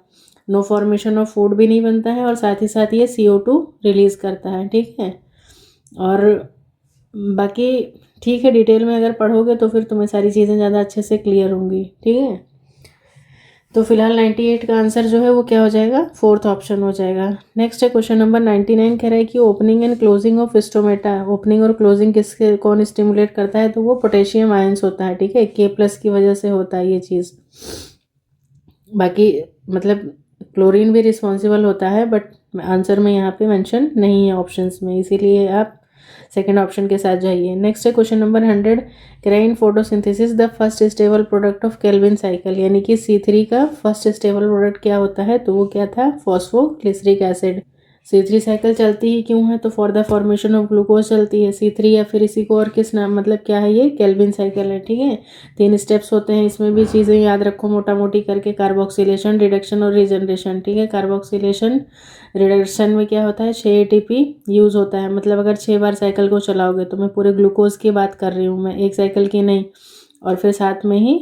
नो फॉर्मेशन ऑफ फूड भी नहीं बनता है और साथ ही साथ ये CO2 रिलीज करता है, ठीक है। और बाकी ठीक है, डिटेल में अगर पढ़ोगे तो फिर तुम्हें सारी चीज़ें ज़्यादा अच्छे से क्लियर होंगी, ठीक है। तो फिलहाल 98 का आंसर जो है वो क्या हो जाएगा, फोर्थ ऑप्शन हो जाएगा। नेक्स्ट है क्वेश्चन नंबर 99, कह रहा है कि opening and closing of stomata. Opening और क्लोजिंग किसके कौन स्टिमुलेट करता है, तो वो पोटेशियम आयंस होता है, ठीक है, K+ की वजह से होता है ये चीज़। बाकी मतलब क्लोरीन भी रिस्पॉन्सिबल होता है, बट आंसर में यहाँ पे मेंशन नहीं है ऑप्शंस में, इसीलिए आप सेकेंड ऑप्शन के साथ जाइए। नेक्स्ट है क्वेश्चन नंबर 100, क्राइन photosynthesis the first stable product of Calvin cycle, यानी कि C3 का फर्स्ट स्टेबल प्रोडक्ट क्या होता है, तो वो क्या था, फॉस्फोग्लिसरिक एसिड। C3 साइकिल चलती ही क्यों है, तो for the formation of glucose चलती है C3, या फिर इसी को और किस नाम, मतलब क्या है, ये केल्विन साइकिल है, ठीक है। 3 स्टेप्स होते हैं, इसमें भी चीज़ें याद रखो मोटा मोटी करके, कार्बोक्सिलेशन, रिडक्शन और रीजनरेशन, ठीक है। कार्बोक्सिलेशन रिडक्शन में क्या होता है, 6 ATP यूज़ होता है, मतलब अगर 6 बार साइकिल को चलाओगे, तो मैं पूरे ग्लूकोज की बात कर रही हूँ, मैं एक साइकिल की नहीं। और फिर साथ में ही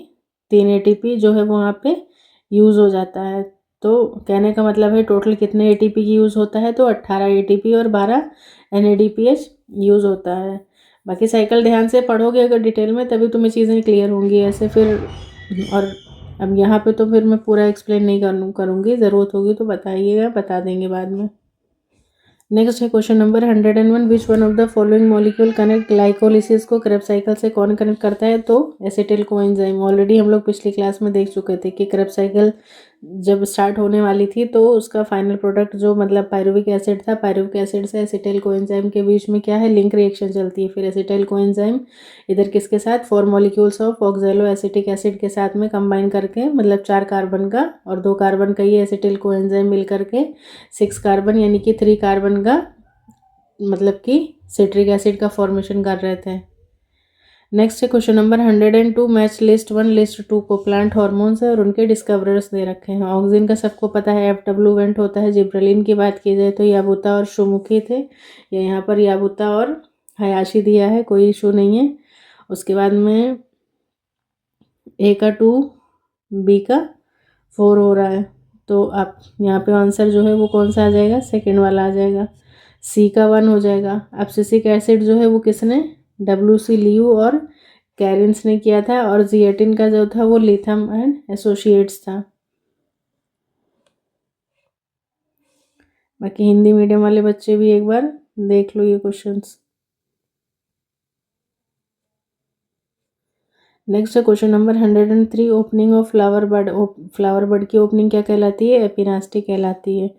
3 ATP जो है वो वहाँ पे यूज़ हो जाता है। तो कहने का मतलब है टोटल कितने ATP की यूज़ होता है, तो 18 ATP और 12 NADPH यूज़ होता है। बाकी साइकिल ध्यान से पढ़ोगे अगर डिटेल में, तभी तुम्हें चीज़ें क्लियर होंगी, ऐसे फिर। और अब यहाँ पे तो फिर मैं पूरा एक्सप्लेन नहीं करूँगी, ज़रूरत होगी तो बताइएगा, बता देंगे बाद में। नेक्स्ट है question number 101, which one of the following molecule connect glycolysis को क्रेब साइकिल से कौन कनेक्ट करता है, तो एसिटिल कोएंजाइम। ऑलरेडी हम लोग पिछली क्लास में देख चुके थे कि क्रेब साइकिल जब स्टार्ट होने वाली थी तो उसका फाइनल प्रोडक्ट जो मतलब पायरुविक एसिड था, पायरुविक एसिड से एसिटाइल कोएंजाइम के बीच में क्या है, लिंक रिएक्शन चलती है। फिर एसिटाइल कोएंजाइम इधर किसके साथ, 4 मॉलिक्यूल्स ऑफ ऑक्जेलो एसिटिक एसिड के साथ में कंबाइन करके, मतलब 4 कार्बन का और 2 कार्बन का ये एसिटाइल कोएंजाइम मिल करके 6 कार्बन यानी कि 3 कार्बन का मतलब कि सिट्रिक एसिड का फॉर्मेशन कर रहे थे। नेक्स्ट है question number 102, match list 1 list 2 को प्लांट हार्मोन्स है और उनके डिस्कवरर्स दे रखे हैं। ऑक्सिन का सबको पता है FW वेंट होता है। जिब्रेलिन की बात की जाए तो याबुता और शुमुखी थे, या यहाँ पर याबुता और हयाशी दिया है, कोई इशू नहीं है। उसके बाद में A का 2 B का 4 हो रहा है, तो आप यहाँ पे आंसर जो है वो कौन सा आ जाएगा, सेकेंड वाला आ जाएगा, C का 1 हो जाएगा। एब्सिसिक एसिड जो है वो किसने, WC लियू और कैरिन्स ने किया था, और जिएटिन का जो था वो लिथम एंड एसोसिएट्स था। बाकी हिंदी मीडियम वाले बच्चे भी एक बार देख लो ये क्वेश्चंस। नेक्स्ट है question number 103, opening of flower bud. Flower bud की ओपनिंग क्या कहलाती है, एपिनास्टी कहलाती है।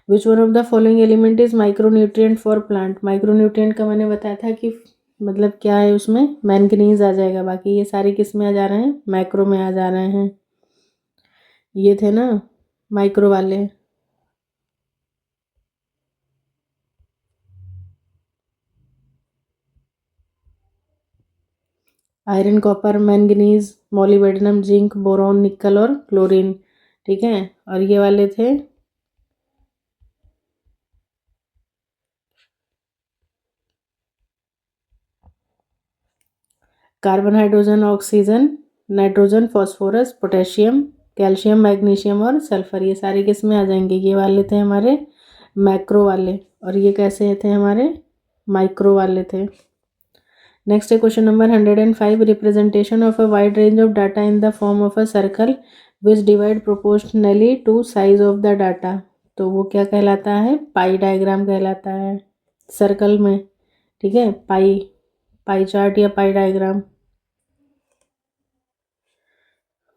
Which one of the following element is micronutrient for plant. Micronutrient का मैंने बताया था कि मतलब क्या है, उसमें मैंगनीज आ जाएगा। बाकी ये सारे किस में आ जा रहे हैं, मैक्रो में आ जा रहे हैं। ये थे ना माइक्रो वाले। Iron, copper, manganese, molybdenum, zinc, boron, निकल और क्लोरीन। ठीक है, और ये वाले थे carbon, hydrogen, oxygen, nitrogen, phosphorus, potassium, calcium, magnesium और सल्फर। ये सारे किस में आ जाएंगे? ये वाले थे हमारे मैक्रो वाले, और ये कैसे थे हमारे माइक्रो वाले थे। नेक्स्ट है question number 105, representation of a wide range of data in the form of a circle which divide proportionally to size of the data. तो वो क्या कहलाता है? पाई डायग्राम कहलाता है सर्कल में। ठीक है, पाई पाई चार्ट या पाई डायग्राम।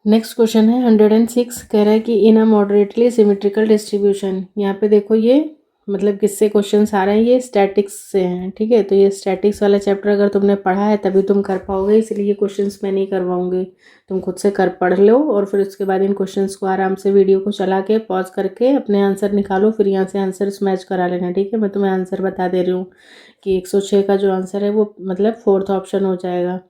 नेक्स्ट क्वेश्चन है 106, कह रहा है कि इन अ मॉडरेटली सिमेट्रिकल डिस्ट्रीब्यूशन। यहाँ पे देखो ये मतलब किससे क्वेश्चंस आ रहे हैं? ये स्टैटिक्स से हैं। ठीक है, तो ये स्टैटिक्स वाला चैप्टर अगर तुमने पढ़ा है तभी तुम कर पाओगे, इसलिए ये क्वेश्चंस मैं नहीं करवाऊंगी। तुम खुद से कर पढ़ लो और फिर उसके बाद इन क्वेश्चंस को आराम से वीडियो को चला के पॉज करके अपने आंसर निकालो, फिर यहाँ से आंसर मैच करा लेना। ठीक है, मैं तुम्हें आंसर बता दे रही हूँ कि 106 का जो आंसर है वो मतलब फोर्थ ऑप्शन हो जाएगा।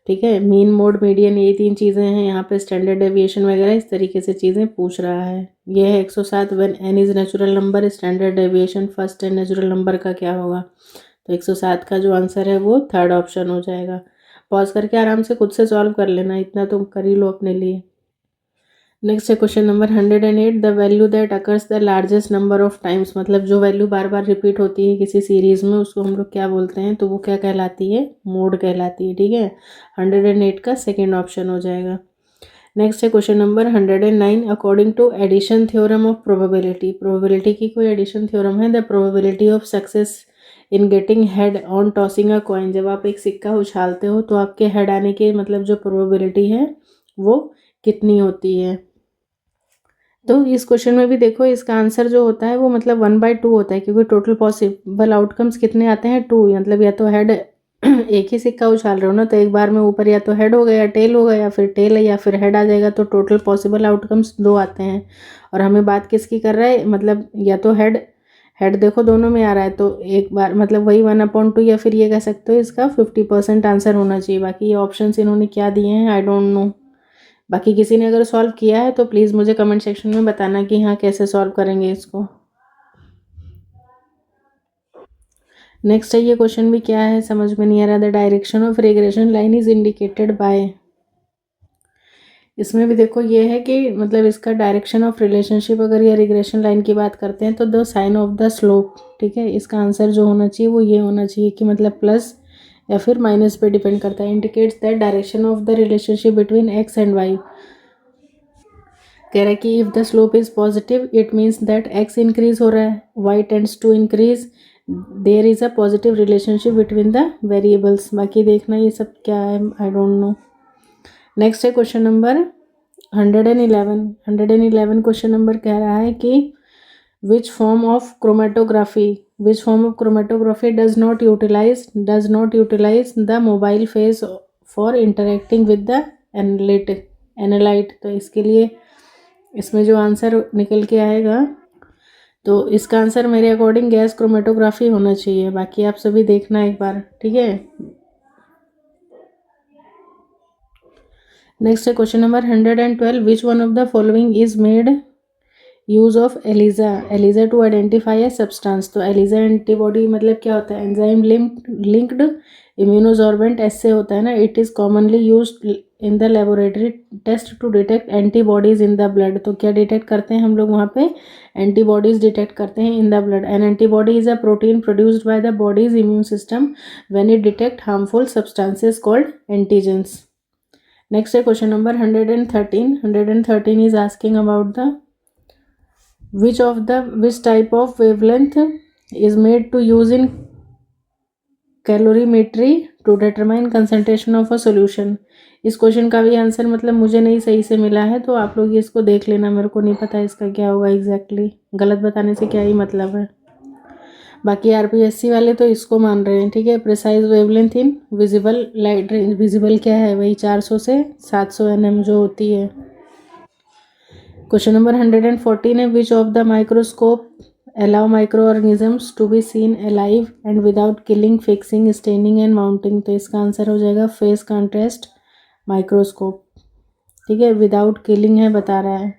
ठीक है, मीन, मोड, मीडियन, ये 3 चीज़ें हैं यहाँ पे। स्टैंडर्ड डेविएशन वगैरह इस तरीके से चीज़ें पूछ रहा है। ये है 107, when an is natural number, standard deviation first and natural number का क्या होगा? तो 107 का जो आंसर है वो थर्ड ऑप्शन हो जाएगा। पॉज करके आराम से खुद से सॉल्व कर लेना, इतना तुम कर ही लो अपने लिए। नेक्स्ट है question number 108, the value that occurs the largest number of times. मतलब जो वैल्यू बार बार रिपीट होती है किसी सीरीज में उसको हम लोग क्या बोलते हैं? तो वो क्या कहलाती है? मोड कहलाती है। ठीक है, 108 का सेकेंड ऑप्शन हो जाएगा। नेक्स्ट है question number 109, according to addition theorem of probability. Probability की कोई एडिशन थ्योरम है? The probability of success in getting head on tossing a coin. जब आप एक सिक्का उछालते हो तो आपके हेड आने की मतलब जो प्रोबेबिलिटी है वो कितनी होती है? तो इस क्वेश्चन में भी देखो इसका आंसर जो होता है वो मतलब 1/2 होता है, क्योंकि टोटल पॉसिबल आउटकम्स कितने आते हैं? 2। मतलब या तो हेड एक ही सिक्का उछाल रहे हो ना, तो एक बार में ऊपर या तो हेड हो गया या टेल हो गया, या फिर टेल है या फिर हेड आ जाएगा, तो टोटल पॉसिबल आउटकम्स 2 आते हैं। और हमें बात किसकी कर रहा है? मतलब या तो हेड हेड देखो दोनों में आ रहा है, तो एक बार मतलब वही 1/2, या फिर ये कह सकते हो इसका 50% आंसर होना चाहिए। बाकी ये ऑप्शन इन्होंने क्या दिए हैं आई डोंट नो। बाकी किसी ने अगर सॉल्व किया है तो प्लीज़ मुझे कमेंट सेक्शन में बताना कि हाँ कैसे सॉल्व करेंगे इसको। नेक्स्ट है, ये क्वेश्चन भी क्या है समझ में नहीं आ रहा। The direction of regression line is indicated by. इसमें भी देखो ये है कि मतलब इसका डायरेक्शन ऑफ रिलेशनशिप, अगर ये रिग्रेशन लाइन की बात करते हैं तो the sign of the slope. ठीक है, इसका आंसर जो होना चाहिए वो ये होना चाहिए कि मतलब प्लस या फिर माइनस पे डिपेंड करता है। Indicates that direction of the relationship between X and Y. कह रहा है कि if the slope is positive it means that X increase हो रहा है, Y tends to increase, there is a positive relationship between the variables. बाकी देखना ये सब क्या है आई डोंट नो। नेक्स्ट है क्वेश्चन नंबर 111 क्वेश्चन नंबर कह रहा है कि which form of chromatography does not utilise the mobile face for interacting with the analyte. तो इसके लिए इसमें जो आंसर निकल के आएगा, तो इसका आंसर मेरे अकॉर्डिंग गैस क्रोमेटोग्राफी होना चाहिए। बाकी आप सभी देखना एक बार। ठीक है, नेक्स्ट है question number 112, which one of the following is made use of ELISA to identify a substance. तो एलिजा एंटीबॉडी मतलब क्या होता है? एंजाइम लिंक्ड इम्यूनोसॉर्बेंट, ऐसे होता है ना। It is commonly use in the laboratory test to detect antibodies in the blood. तो क्या डिटेक्ट करते हैं हम लोग वहाँ पे? एंटीबॉडीज डिटेक्ट करते हैं in the blood. An antibody is a protein produced by the body's immune system when it detect harmful substances called antigens. Next है question number 113 is asking about the which type of wavelength is made to use in calorimetry to determine concentration of a solution. इस question का भी answer मतलब मुझे नहीं सही से मिला है, तो आप लोग इसको देख लेना, मेरे को नहीं पता इसका क्या होगा एग्जैक्टली। गलत बताने से क्या ही मतलब है। बाकी आरपीएससी वाले तो इसको मान रहे हैं। ठीक है, precise wavelength in visible light range. Visible क्या है? वही 400 से 700 nm जो होती है। क्वेश्चन नंबर 114 है, which of the microscope allow microorganisms to be seen alive and without killing, fixing, staining and mounting। तो इसका आंसर हो जाएगा फेस कॉन्ट्रास्ट माइक्रोस्कोप। ठीक है, विदाउट किलिंग है बता रहा है,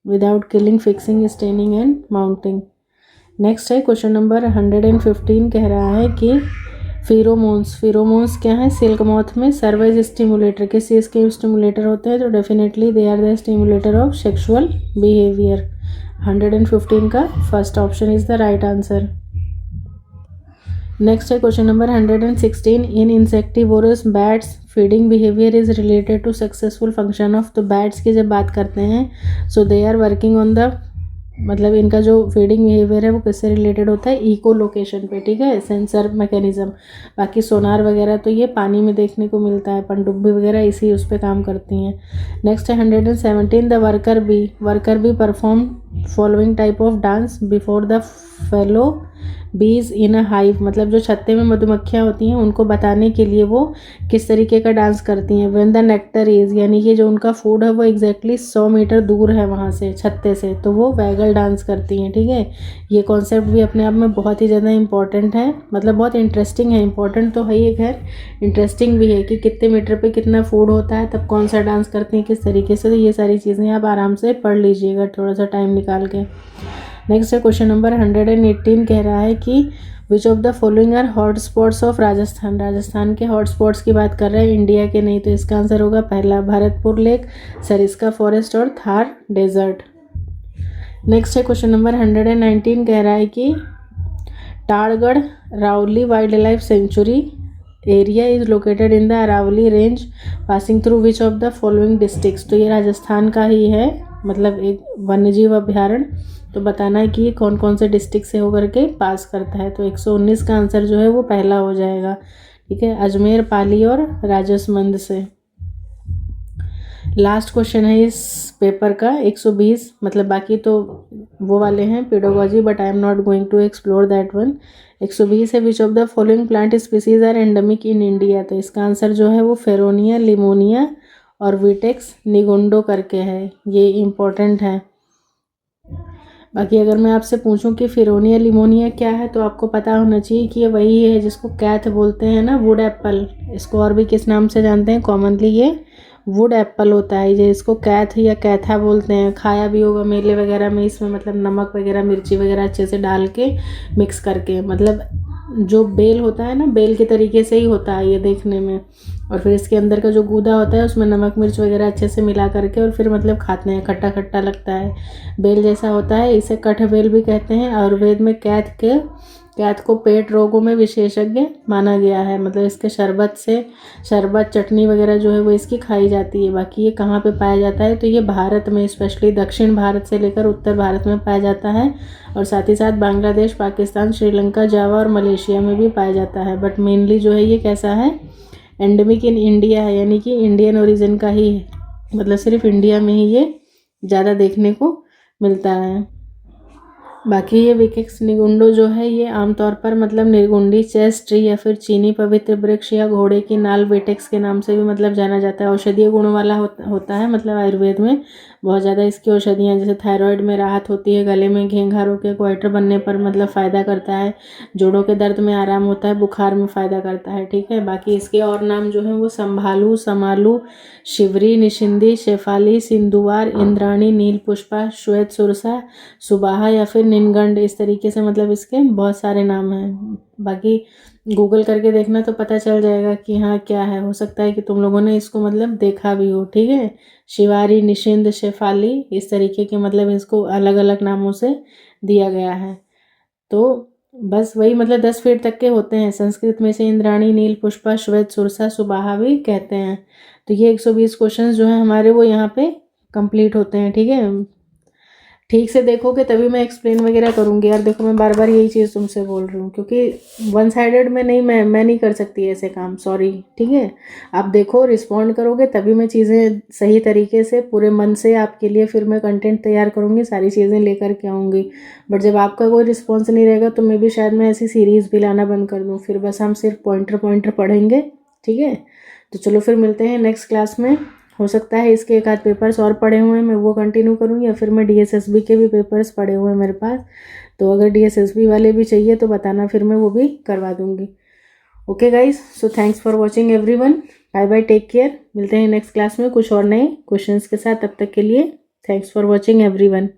without killing, fixing, staining and mounting. Next है क्वेश्चन नंबर 115 कह रहा है कि फिरोमोन्स, फिरोमोन्स क्या है? सिल्क मॉथ में सर्व एज स्टिमुलेटर, किस चीज़ के स्टिमुलेटर होते हैं? तो definitely they are the stimulator of sexual behaviour. 115 का first option is the right answer. Next है question number 116 in insectivorous bats feeding behaviour is related to successful function of. तो bats की जब बात करते हैं so they are working on the, मतलब इनका जो फीडिंग बिहेवियर है वो किससे रिलेटेड होता है? इको लोकेशन पे। ठीक है, सेंसर मैकेनिज्म। बाकी सोनार वगैरह तो ये पानी में देखने को मिलता है, पनडुब्बी वगैरह इसी उस पर काम करती हैं। नेक्स्ट है 117 the worker bee, worker be perform following type of dance before the fellow बीज इन अ हाइव। मतलब जो छत्ते में मधुमक्खियाँ होती हैं उनको बताने के लिए वो किस तरीके का डांस करती हैं? व्हेन द नेक्टर इज, यानी कि जो उनका फूड है वो एग्जैक्टली 100 मीटर दूर है वहाँ से, छत्ते से, तो वो वैगल डांस करती हैं। ठीक है, ये कॉन्सेप्ट भी अपने आप में बहुत ही ज़्यादा इंपॉर्टेंट है, मतलब बहुत इंटरेस्टिंग है। इंपॉर्टेंट तो है ही, खैर इंटरेस्टिंग भी है कि कितने मीटर पे कितना फूड होता है, तब कौन सा डांस करती हैं, किस तरीके से। तो ये सारी चीज़ें आप आराम से पढ़ लीजिएगा थोड़ा सा टाइम निकाल के। नेक्स्ट है क्वेश्चन नंबर 118 कह रहा है कि which of the following are hot spots of Rajasthan. Rajasthan के हॉट स्पॉट्स की बात कर रहे हैं, इंडिया के नहीं। तो इसका आंसर होगा पहला भरतपुर लेक, सरिस्का फॉरेस्ट और थार डेजर्ट। नेक्स्ट है क्वेश्चन नंबर 119 कह रहा है कि Todgarh Raoli wildlife sanctuary area is located in the Aravalli range passing through which of the following districts. तो ये राजस्थान का ही है, मतलब एक वन्यजीव अभ्यारण्य। तो बताना है कि ये कौन कौन से डिस्ट्रिक्ट से होकर के पास करता है। तो 119 का आंसर जो है वो पहला हो जाएगा। ठीक है, अजमेर, पाली और राजसमंद से। लास्ट क्वेश्चन है इस पेपर का 120, मतलब बाकी तो वो वाले हैं pedology, but I am not going to explore that one. 120 है which of the following plant species are endemic in India. तो इसका आंसर जो है वो फेरोनिया, लिमोनिया और विटेक्स निगोंडो करके है, ये इम्पोर्टेंट है। बाकी अगर मैं आपसे पूछूं कि फिरोनिया लिमोनिया क्या है तो आपको पता होना चाहिए कि ये वही है जिसको कैथ बोलते हैं ना, वुड एप्पल। इसको और भी किस नाम से जानते हैं? कॉमनली ये वुड एप्पल होता है, ये इसको कैथ या कैथा बोलते हैं। खाया भी होगा मेले वगैरह में, इसमें मतलब नमक वगैरह, मिर्ची वगैरह अच्छे से डाल के मिक्स करके, मतलब जो बेल होता है ना, बेल के तरीके से ही होता है ये देखने में। और फिर इसके अंदर का जो गूदा होता है उसमें नमक मिर्च वगैरह अच्छे से मिला करके और फिर मतलब खाते हैं, खट्टा खट्टा लगता है, बेल जैसा होता है। इसे कठबेल भी कहते हैं। आयुर्वेद में कैथ को पेट रोगों में विशेषज्ञ माना गया है, मतलब इसके शरबत चटनी वगैरह जो है वो इसकी खाई जाती है। बाकी ये कहाँ पे पाया जाता है? तो ये भारत में, स्पेशली दक्षिण भारत से लेकर उत्तर भारत में पाया जाता है, और साथ ही साथ बांग्लादेश, पाकिस्तान, श्रीलंका, जावा और मलेशिया में भी पाया जाता है। बट मेनली जो है ये कैसा है? एंडेमिक इन इंडिया है, यानी कि इंडियन ओरिजिन का ही है, मतलब सिर्फ इंडिया में ही ये ज़्यादा देखने को मिलता है। बाकी ये विकेक्स निगुंडो जो है ये आमतौर पर मतलब निर्गुंडी चेस ट्री या फिर चीनी पवित्र वृक्ष या घोड़े की नाल विटेक्स के नाम से भी मतलब जाना जाता है। औषधीय गुणों वाला होता है, मतलब आयुर्वेद में बहुत ज़्यादा इसकी औषधियाँ, जैसे थायराइड में राहत होती है, गले में घेंघारों के क्वाइटर बनने पर मतलब फ़ायदा करता है, जोड़ों के दर्द में आराम होता है, बुखार में फ़ायदा करता है। ठीक है, बाकी इसके और नाम जो हैं वो संभालू, समालू, शिवरी, निशिंदी, शेफाली, सिंधुवार, इंद्राणी, नील पुष्पा, श्वेत सुरसा, सुबाहा या फिर निनगंड, इस तरीके से मतलब इसके बहुत सारे नाम हैं। बाकी गूगल करके देखना तो पता चल जाएगा कि हाँ क्या है, हो सकता है कि तुम लोगों ने इसको मतलब देखा भी हो। ठीक है, शिवारी, निशिंद, शेफाली, इस तरीके के मतलब इसको अलग अलग नामों से दिया गया है। तो बस वही मतलब 10 फीट तक के होते हैं। संस्कृत में से इंद्राणी, नील पुष्पा, श्वेत सुरसा, सुबाहा भी कहते हैं। तो ये 120 क्वेश्चन जो हैं हमारे वो यहाँ पे कंप्लीट होते हैं। ठीक है, ठीक से देखोगे तभी मैं एक्सप्लेन वगैरह करूँगी। यार देखो मैं बार बार यही चीज़ तुमसे बोल रही हूँ, क्योंकि वन साइडेड में नहीं, मैं नहीं कर सकती ऐसे काम, सॉरी। ठीक है, आप देखो, रिस्पॉन्ड करोगे तभी मैं चीज़ें सही तरीके से पूरे मन से आपके लिए फिर मैं कंटेंट तैयार करूँगी, सारी चीज़ें लेकर के आऊँगी। बट जब आपका कोई रिस्पॉन्स नहीं रहेगा तो मैं भी शायद मैं ऐसी सीरीज़ भी लाना बंद कर दूँ, फिर बस हम सिर्फ पॉइंटर पॉइंटर पढ़ेंगे। ठीक है, तो चलो फिर मिलते हैं नेक्स्ट क्लास में। हो सकता है इसके एक आध पेपर्स और पड़े हुए हैं, मैं वो कंटिन्यू करूँगी, या फिर मैं DSSB के भी पेपर्स पड़े हुए हैं मेरे पास, तो अगर DSSB वाले भी चाहिए तो बताना, फिर मैं वो भी करवा दूँगी। Okay guys, so thanks for watching everyone, bye bye, take care. मिलते हैं नेक्स्ट क्लास में कुछ और नए क्वेश्चंस के साथ, तब तक के लिए थैंक्स फॉर वॉचिंग एवरीवन।